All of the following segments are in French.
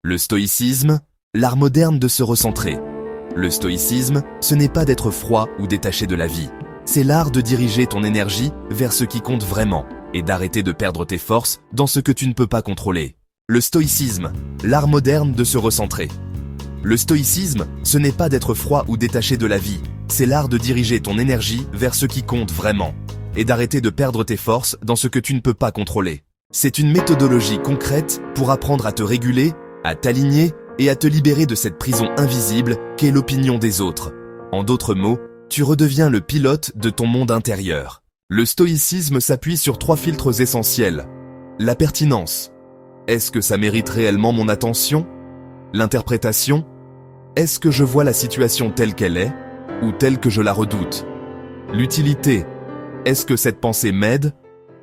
Le stoïcisme, l'art moderne de se recentrer. Le stoïcisme, ce n'est pas d'être froid ou détaché de la vie. C'est l'art de diriger ton énergie vers ce qui compte vraiment et d'arrêter de perdre tes forces dans ce que tu ne peux pas contrôler. Le stoïcisme, l'art moderne de se recentrer. Le stoïcisme, ce n'est pas d'être froid ou détaché de la vie. C'est l'art de diriger ton énergie vers ce qui compte vraiment et d'arrêter de perdre tes forces dans ce que tu ne peux pas contrôler. C'est une méthodologie concrète pour apprendre à te réguler, à t'aligner et à te libérer de cette prison invisible qu'est l'opinion des autres. En d'autres mots, tu redeviens le pilote de ton monde intérieur. Le stoïcisme s'appuie sur 3 filtres essentiels. La pertinence. Est-ce que ça mérite réellement mon attention? L'interprétation. Est-ce que je vois la situation telle qu'elle est ou telle que je la redoute? L'utilité. Est-ce que cette pensée m'aide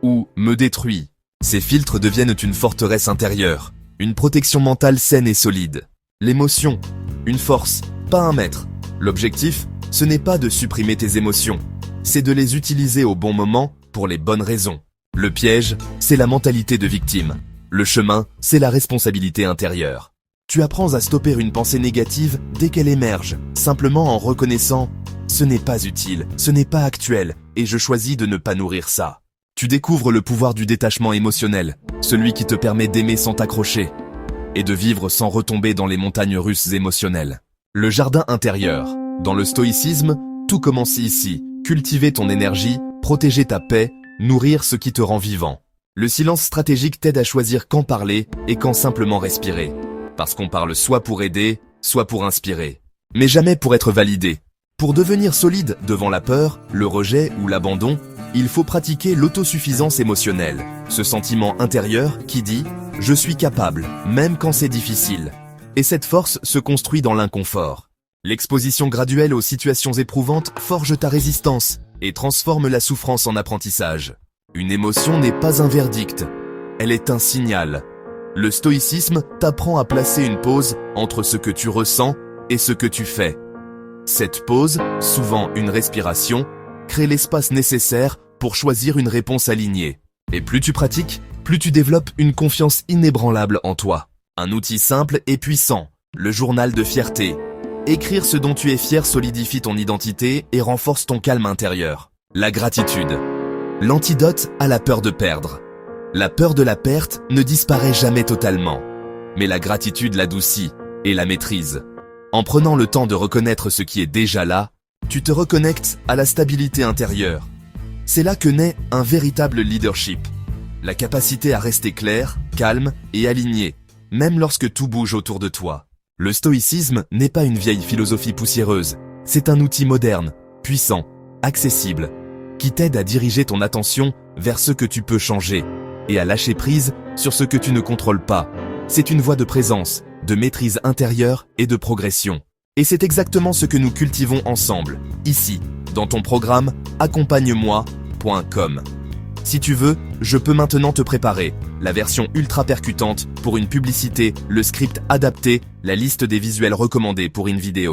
ou me détruit? Ces filtres deviennent une forteresse intérieure, une protection mentale saine et solide. L'émotion, une force, pas un maître. L'objectif, ce n'est pas de supprimer tes émotions, c'est de les utiliser au bon moment pour les bonnes raisons. Le piège, c'est la mentalité de victime. Le chemin, c'est la responsabilité intérieure. Tu apprends à stopper une pensée négative dès qu'elle émerge, simplement en reconnaissant « ce n'est pas utile, ce n'est pas actuel, et je choisis de ne pas nourrir ça ». Tu découvres le pouvoir du détachement émotionnel, celui qui te permet d'aimer sans t'accrocher et de vivre sans retomber dans les montagnes russes émotionnelles. Le jardin intérieur. Dans le stoïcisme, tout commence ici. Cultiver ton énergie, protéger ta paix, nourrir ce qui te rend vivant. Le silence stratégique t'aide à choisir quand parler et quand simplement respirer. Parce qu'on parle soit pour aider, soit pour inspirer. Mais jamais pour être validé. Pour devenir solide devant la peur, le rejet ou l'abandon, il faut pratiquer l'autosuffisance émotionnelle, ce sentiment intérieur qui dit « je suis capable, même quand c'est difficile ». Et cette force se construit dans l'inconfort. L'exposition graduelle aux situations éprouvantes forge ta résistance et transforme la souffrance en apprentissage. Une émotion n'est pas un verdict, elle est un signal. Le stoïcisme t'apprend à placer une pause entre ce que tu ressens et ce que tu fais. Cette pause, souvent une respiration, crée l'espace nécessaire pour choisir une réponse alignée. Et plus tu pratiques, plus tu développes une confiance inébranlable en toi. Un outil simple et puissant, le journal de fierté. Écrire ce dont tu es fier solidifie ton identité et renforce ton calme intérieur. La gratitude. L'antidote à la peur de perdre. La peur de la perte ne disparaît jamais totalement. Mais la gratitude l'adoucit et la maîtrise. En prenant le temps de reconnaître ce qui est déjà là, tu te reconnectes à la stabilité intérieure. C'est là que naît un véritable leadership. La capacité à rester clair, calme et aligné, même lorsque tout bouge autour de toi. Le stoïcisme n'est pas une vieille philosophie poussiéreuse, c'est un outil moderne, puissant, accessible, qui t'aide à diriger ton attention vers ce que tu peux changer et à lâcher prise sur ce que tu ne contrôles pas. C'est une voie de présence, de maîtrise intérieure et de progression. Et c'est exactement ce que nous cultivons ensemble, ici, dans ton programme accompagne-moi.com. Si tu veux, je peux maintenant te préparer la version ultra percutante pour une publicité, le script adapté, la liste des visuels recommandés pour une vidéo.